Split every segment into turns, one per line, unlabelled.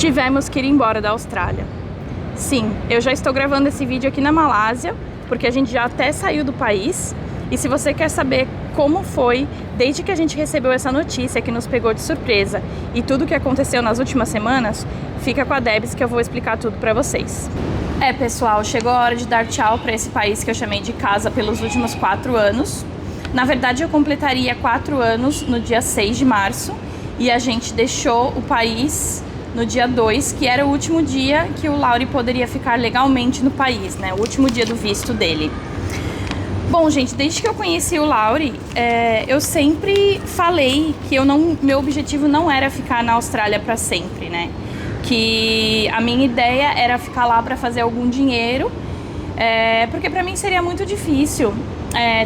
Tivemos que ir embora da Austrália. Sim, eu já estou gravando esse vídeo aqui na Malásia, porque a gente já até saiu do país. E se você quer saber como foi, desde que a gente recebeu essa notícia que nos pegou de surpresa e tudo o que aconteceu nas últimas semanas, fica com a Debs que eu vou explicar tudo pra vocês. Pessoal, chegou a hora de dar tchau para esse país que eu chamei de casa pelos últimos 4 anos. Na verdade, eu completaria 4 anos no dia 6 de março e a gente deixou o país no dia 2, que era o último dia que o Lauri poderia ficar legalmente no país, né? O último dia do visto dele. Bom, gente, desde que eu conheci o Lauri, eu sempre falei que meu objetivo não era ficar na Austrália para sempre, né? Que a minha ideia era ficar lá para fazer algum dinheiro, porque para mim seria muito difícil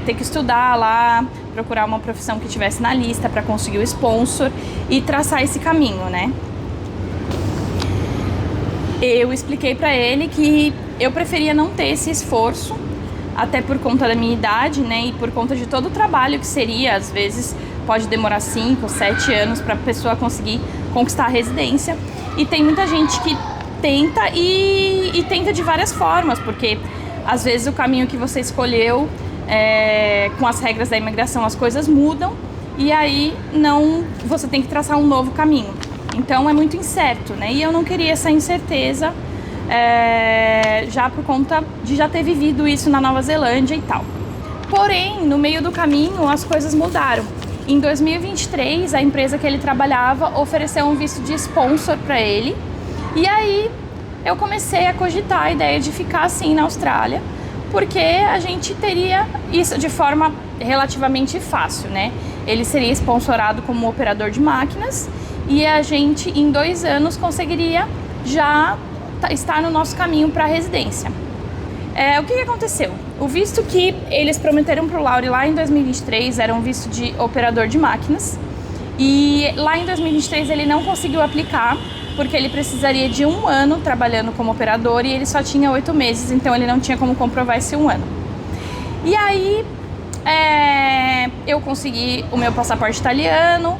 ter que estudar lá, procurar uma profissão que tivesse na lista para conseguir o sponsor e traçar esse caminho, né? Eu expliquei para ele que eu preferia não ter esse esforço, até por conta da minha idade, né, e por conta de todo o trabalho que seria, às vezes pode demorar 5, 7 anos para a pessoa conseguir conquistar a residência. E tem muita gente que tenta e tenta de várias formas, porque às vezes o caminho que você escolheu, com as regras da imigração, as coisas mudam e aí você tem que traçar um novo caminho. Então é muito incerto, né? E eu não queria essa incerteza, já por conta de já ter vivido isso na Nova Zelândia e tal. Porém, no meio do caminho, as coisas mudaram. Em 2023, a empresa que ele trabalhava ofereceu um visto de sponsor para ele. E aí, eu comecei a cogitar a ideia de ficar assim na Austrália, porque a gente teria isso de forma relativamente fácil, né? Ele seria sponsorado como operador de máquinas e a gente, em 2 anos, conseguiria já estar no nosso caminho para a residência. O que aconteceu? O visto que eles prometeram para o Lauri lá em 2023 era um visto de operador de máquinas, e lá em 2023 ele não conseguiu aplicar porque ele precisaria de 1 ano trabalhando como operador e ele só tinha 8 meses, então ele não tinha como comprovar esse 1 ano. E aí eu consegui o meu passaporte italiano,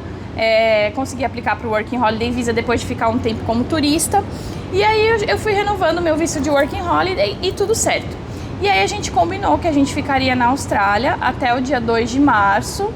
consegui aplicar para o Working Holiday Visa depois de ficar um tempo como turista. E aí eu fui renovando meu visto de Working Holiday e tudo certo. E aí a gente combinou que a gente ficaria na Austrália até o dia 2 de março,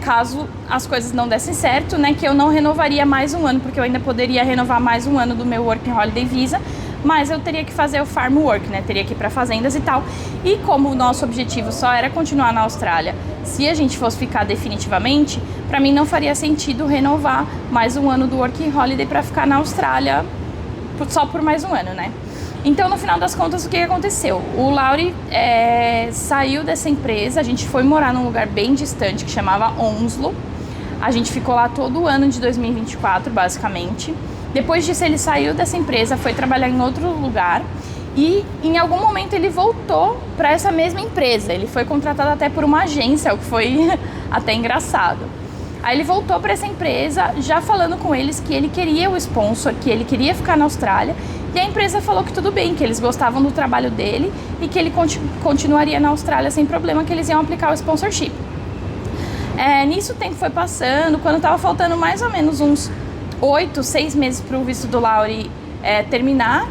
caso as coisas não dessem certo, né? Que eu não renovaria mais 1 ano, porque eu ainda poderia renovar mais 1 ano do meu Working Holiday Visa, mas eu teria que fazer o farm work, né? Teria que ir para fazendas e tal. E como o nosso objetivo só era continuar na Austrália, se a gente fosse ficar definitivamente, para mim não faria sentido renovar mais 1 ano do Working Holiday para ficar na Austrália só por mais 1 ano, né? Então, no final das contas, o que aconteceu? O Lauri saiu dessa empresa, a gente foi morar num lugar bem distante que chamava Onslow. A gente ficou lá todo o ano de 2024, basicamente. Depois disso, ele saiu dessa empresa, foi trabalhar em outro lugar e em algum momento ele voltou para essa mesma empresa. Ele foi contratado até por uma agência, o que foi até engraçado. Aí ele voltou para essa empresa, já falando com eles que ele queria o sponsor, que ele queria ficar na Austrália. E a empresa falou que tudo bem, que eles gostavam do trabalho dele e que ele continuaria na Austrália sem problema, que eles iam aplicar o sponsorship. Nisso o tempo foi passando, quando estava faltando mais ou menos uns 8, 6 meses para o visto do Lauri terminar,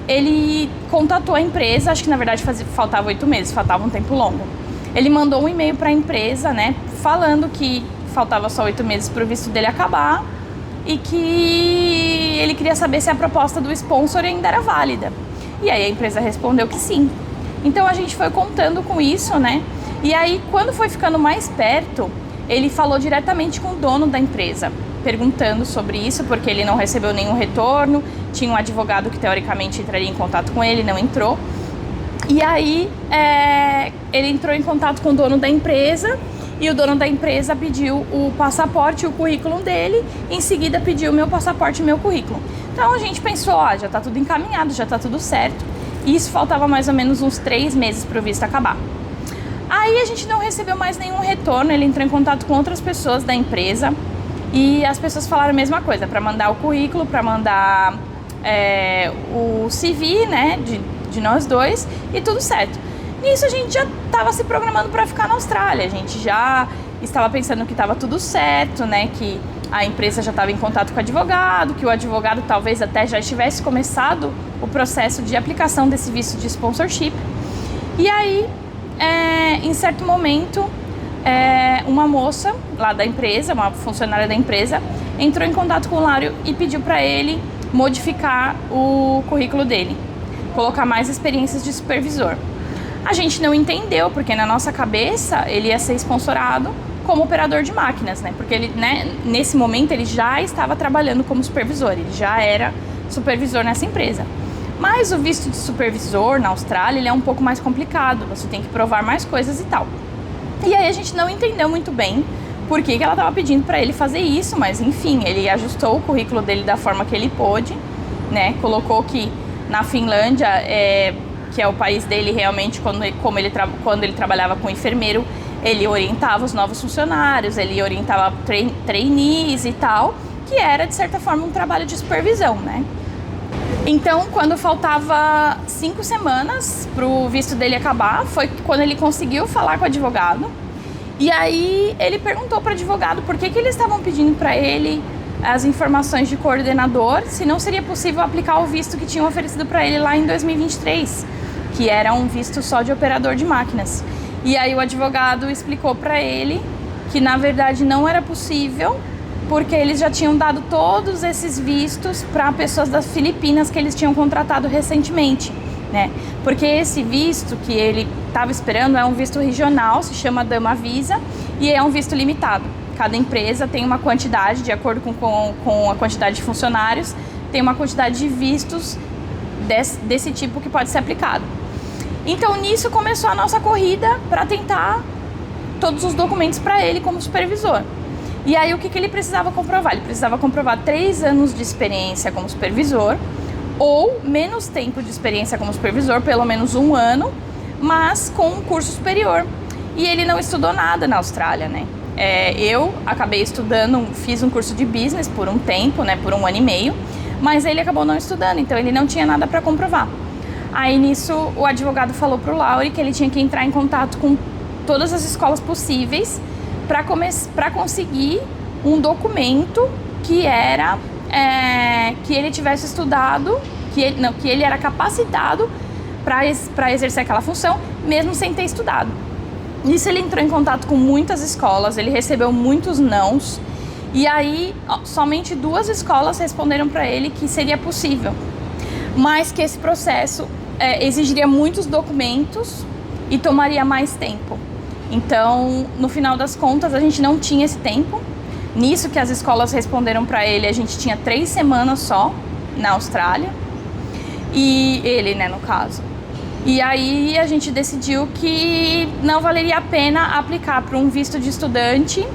ele contatou a empresa, acho que na verdade faltava 8 meses, faltava um tempo longo. Ele mandou um e-mail para a empresa, né, falando que faltava só 8 meses para o visto dele acabar e que ele queria saber se a proposta do sponsor ainda era válida. E aí a empresa respondeu que sim. Então a gente foi contando com isso, né? E aí quando foi ficando mais perto, ele falou diretamente com o dono da empresa, perguntando sobre isso, porque ele não recebeu nenhum retorno, tinha um advogado que teoricamente entraria em contato com ele, não entrou. E aí ele entrou em contato com o dono da empresa e o dono da empresa pediu o passaporte e o currículo dele, em seguida pediu o meu passaporte e meu currículo. Então a gente pensou, já tá tudo encaminhado, já tá tudo certo. E isso faltava mais ou menos uns 3 meses para o visto acabar. Aí a gente não recebeu mais nenhum retorno, ele entrou em contato com outras pessoas da empresa e as pessoas falaram a mesma coisa, para mandar o currículo, para mandar o CV, né, de nós dois, e tudo certo. Nisso a gente já estava se programando para ficar na Austrália, a gente já estava pensando que estava tudo certo, né, que a empresa já estava em contato com o advogado, que o advogado talvez até já estivesse começado o processo de aplicação desse visto de sponsorship. E aí, em certo momento, uma moça lá da empresa, uma funcionária da empresa, entrou em contato com o Láurio e pediu para ele modificar o currículo dele, colocar mais experiências de supervisor. A gente não entendeu, porque na nossa cabeça ele ia ser sponsorado como operador de máquinas, né? Porque ele, né, nesse momento ele já estava trabalhando como supervisor, ele já era supervisor nessa empresa. Mas o visto de supervisor na Austrália, ele é um pouco mais complicado, você tem que provar mais coisas e tal. E aí a gente não entendeu muito bem por que ela estava pedindo para ele fazer isso, mas enfim, ele ajustou o currículo dele da forma que ele pôde, né? Colocou que na Finlândia, que é o país dele realmente, quando ele trabalhava com enfermeiro, ele orientava os novos funcionários, ele orientava trainees e tal, que era de certa forma um trabalho de supervisão, né? Então, quando faltava 5 semanas para o visto dele acabar, foi quando ele conseguiu falar com o advogado. E aí ele perguntou para o advogado por que eles estavam pedindo para ele as informações de coordenador, se não seria possível aplicar o visto que tinham oferecido para ele lá em 2023, que era um visto só de operador de máquinas. E aí o advogado explicou para ele que na verdade não era possível, porque eles já tinham dado todos esses vistos para pessoas das Filipinas que eles tinham contratado recentemente, né? Porque esse visto que ele estava esperando é um visto regional, se chama Dama Visa, e é um visto limitado. Cada empresa tem uma quantidade, de acordo com a quantidade de funcionários, tem uma quantidade de vistos desse tipo que pode ser aplicado. Então nisso começou a nossa corrida para tentar todos os documentos para ele como supervisor. E aí o que ele precisava comprovar? Ele precisava comprovar 3 anos de experiência como supervisor, ou menos tempo de experiência como supervisor, pelo menos 1 ano, mas com um curso superior. E ele não estudou nada na Austrália, né? Eu acabei estudando, fiz um curso de business por um tempo, né, por 1 ano e meio, mas ele acabou não estudando, então ele não tinha nada para comprovar. Aí nisso o advogado falou pro Láurio que ele tinha que entrar em contato com todas as escolas possíveis para conseguir um documento que era que ele tivesse estudado, que ele era capacitado para exercer aquela função, mesmo sem ter estudado. Nisso ele entrou em contato com muitas escolas, ele recebeu muitos nãos, e aí somente 2 escolas responderam para ele que seria possível, mas que esse processo exigiria muitos documentos e tomaria mais tempo. Então, no final das contas, a gente não tinha esse tempo. Nisso que as escolas responderam para ele, a gente tinha 3 semanas só na Austrália, e ele, né, no caso. E aí a gente decidiu que não valeria a pena aplicar para um visto de estudante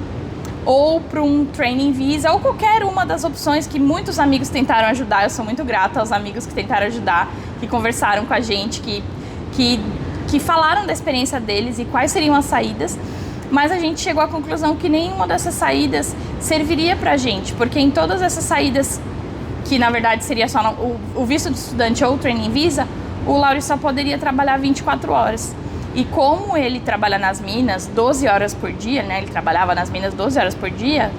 ou para um training visa, ou qualquer uma das opções que muitos amigos tentaram ajudar. Eu sou muito grata aos amigos que tentaram ajudar, que conversaram com a gente, que falaram da experiência deles e quais seriam as saídas, mas a gente chegou à conclusão que nenhuma dessas saídas serviria pra gente, porque em todas essas saídas, que na verdade seria só o visto de estudante ou o training visa, o Láurio só poderia trabalhar 24 horas. E como ele trabalha nas minas 12 horas por dia, né? Ele trabalhava nas minas 12 horas por dia,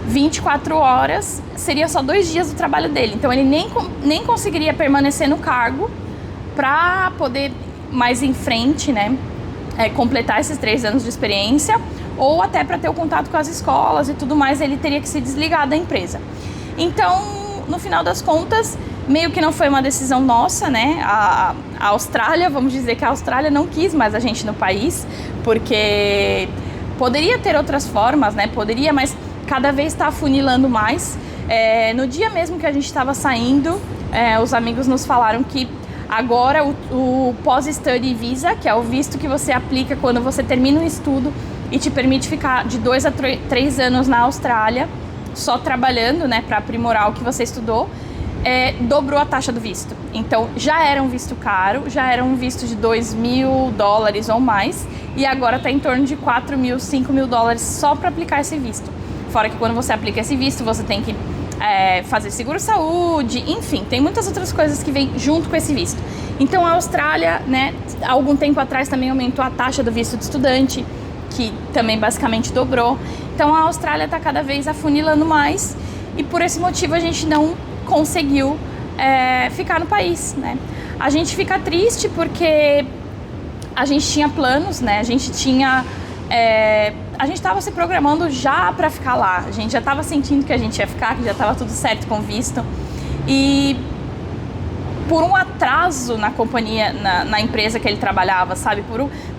24 horas seria só 2 dias do trabalho dele. Então ele nem conseguiria permanecer no cargo para poder mais em frente, né? Completar esses 3 anos de experiência, ou até para ter o contato com as escolas e tudo mais, ele teria que se desligar da empresa. Então, no final das contas, meio que não foi uma decisão nossa, né? A Austrália, vamos dizer que a Austrália não quis mais a gente no país, porque poderia ter outras formas, né? Poderia, mas cada vez está afunilando mais. No dia mesmo que a gente estava saindo, os amigos nos falaram que agora o Post-Study Visa, que é o visto que você aplica quando você termina um estudo e te permite ficar de 2 a 3 anos na Austrália, só trabalhando, né, para aprimorar o que você estudou, dobrou a taxa do visto. Então já era um visto caro, já era um visto de $2.000 ou mais, e agora está em torno de $4.000, $5.000 só para aplicar esse visto. Fora que quando você aplica esse visto, você tem que fazer seguro-saúde, enfim, tem muitas outras coisas que vêm junto com esse visto. Então a Austrália, né, há algum tempo atrás também aumentou a taxa do visto de estudante, que também basicamente dobrou. Então Então a Austrália está cada vez afunilando mais e por esse motivo a gente não conseguiu ficar no país, né? A gente fica triste porque a gente tinha planos, né? A gente estava se programando já para ficar lá. A gente já estava sentindo que a gente ia ficar, que já estava tudo certo com visto. E por um atraso na companhia, na empresa que ele trabalhava, sabe?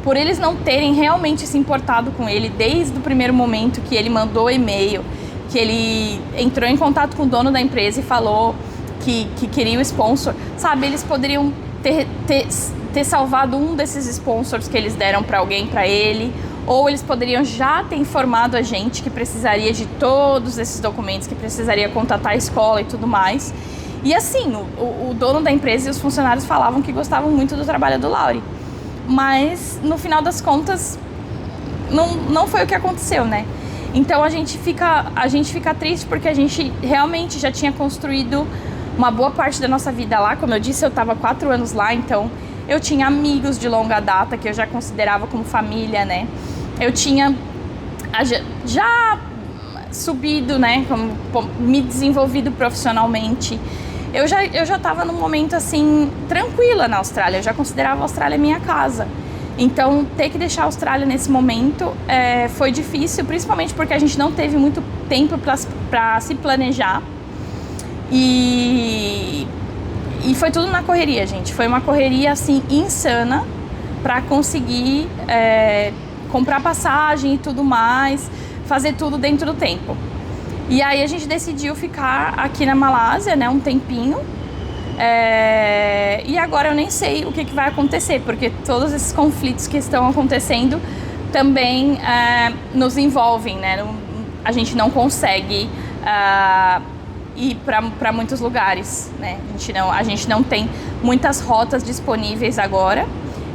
Por eles não terem realmente se importado com ele desde o primeiro momento que ele mandou e-mail, que ele entrou em contato com o dono da empresa e falou que queria o sponsor, sabe? Eles poderiam ter salvado um desses sponsors que eles deram para alguém, para ele, ou eles poderiam já ter informado a gente que precisaria de todos esses documentos, que precisaria contatar a escola e tudo mais. E assim, o dono da empresa e os funcionários falavam que gostavam muito do trabalho do Lauri, mas no final das contas não foi o que aconteceu, né? Então a gente fica triste porque a gente realmente já tinha construído uma boa parte da nossa vida lá. Como eu disse, eu estava 4 anos lá, então eu tinha amigos de longa data que eu já considerava como família, né? Eu tinha já subido, né? Me desenvolvido profissionalmente. Eu já estava num momento assim tranquila na Austrália. Eu já considerava a Austrália minha casa. Então ter que deixar a Austrália nesse momento foi difícil, principalmente porque a gente não teve muito tempo para se planejar. E foi tudo na correria, gente. Foi uma correria, assim, insana para conseguir comprar passagem e tudo mais, fazer tudo dentro do tempo. E aí a gente decidiu ficar aqui na Malásia, né, um tempinho. E agora eu nem sei o que vai acontecer, porque todos esses conflitos que estão acontecendo também nos envolvem, né? A gente não consegue ir para muitos lugares, né? A gente não tem muitas rotas disponíveis agora.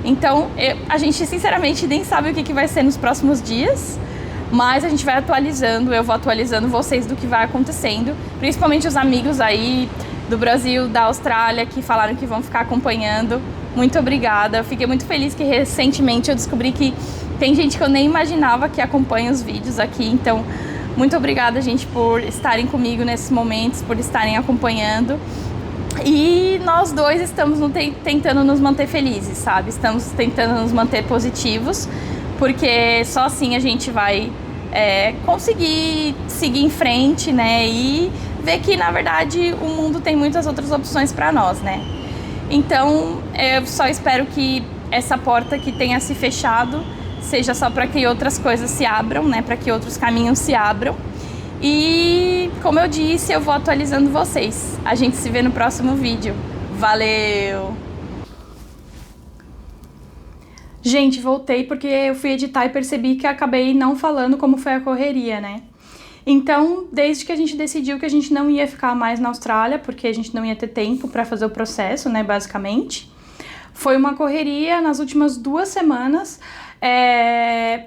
Então, a gente sinceramente nem sabe o que vai ser nos próximos dias, mas a gente vai atualizando, eu vou atualizando vocês do que vai acontecendo, principalmente os amigos aí do Brasil, da Austrália, que falaram que vão ficar acompanhando. Muito obrigada, eu fiquei muito feliz que recentemente eu descobri que tem gente que eu nem imaginava que acompanha os vídeos aqui, então muito obrigada, gente, por estarem comigo nesses momentos, por estarem acompanhando. E nós dois estamos tentando nos manter felizes, sabe? Estamos tentando nos manter positivos, porque só assim a gente vai conseguir seguir em frente, né? E ver que, na verdade, o mundo tem muitas outras opções para nós, né? Então, eu só espero que essa porta que tenha se fechado seja só para que outras coisas se abram, né? Para que outros caminhos se abram. E, como eu disse, eu vou atualizando vocês. A gente se vê no próximo vídeo. Valeu! Gente, voltei porque eu fui editar e percebi que acabei não falando como foi a correria, né? Então, desde que a gente decidiu que a gente não ia ficar mais na Austrália, porque a gente não ia ter tempo para fazer o processo, né, basicamente, foi uma correria nas últimas 2 semanas.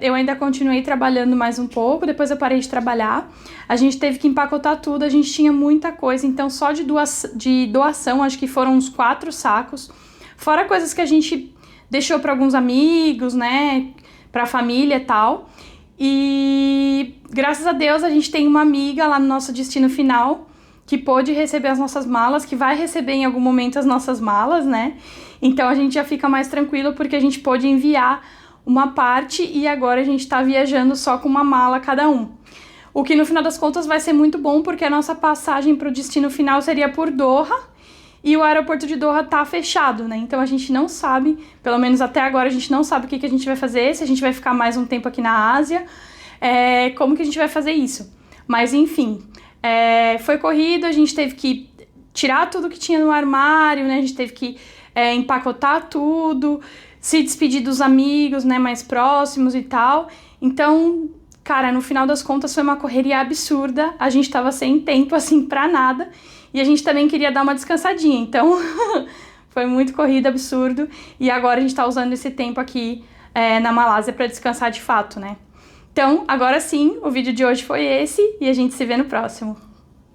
Eu ainda continuei trabalhando mais um pouco, depois eu parei de trabalhar. A gente teve que empacotar tudo, a gente tinha muita coisa, então só de doação, acho que foram uns 4 sacos, fora coisas que a gente deixou para alguns amigos, né, pra família e tal. E graças a Deus a gente tem uma amiga lá no nosso destino final que pôde receber as nossas malas, que vai receber em algum momento as nossas malas, né? Então a gente já fica mais tranquilo porque a gente pôde enviar uma parte e agora a gente tá viajando só com uma mala cada um. O que no final das contas vai ser muito bom porque a nossa passagem pro destino final seria por Doha e o aeroporto de Doha tá fechado, né? Então a gente não sabe, pelo menos até agora a gente não sabe o que a gente vai fazer, se a gente vai ficar mais um tempo aqui na Ásia, como que a gente vai fazer isso. Mas enfim, foi corrido, a gente teve que tirar tudo que tinha no armário, né? A gente teve que empacotar tudo, se despedir dos amigos, né, mais próximos e tal. Então, cara, no final das contas foi uma correria absurda, a gente tava sem tempo, assim, pra nada, e a gente também queria dar uma descansadinha, então foi muito corrida, absurdo, e agora a gente tá usando esse tempo aqui na Malásia pra descansar de fato, né. Então, agora sim, o vídeo de hoje foi esse, e a gente se vê no próximo.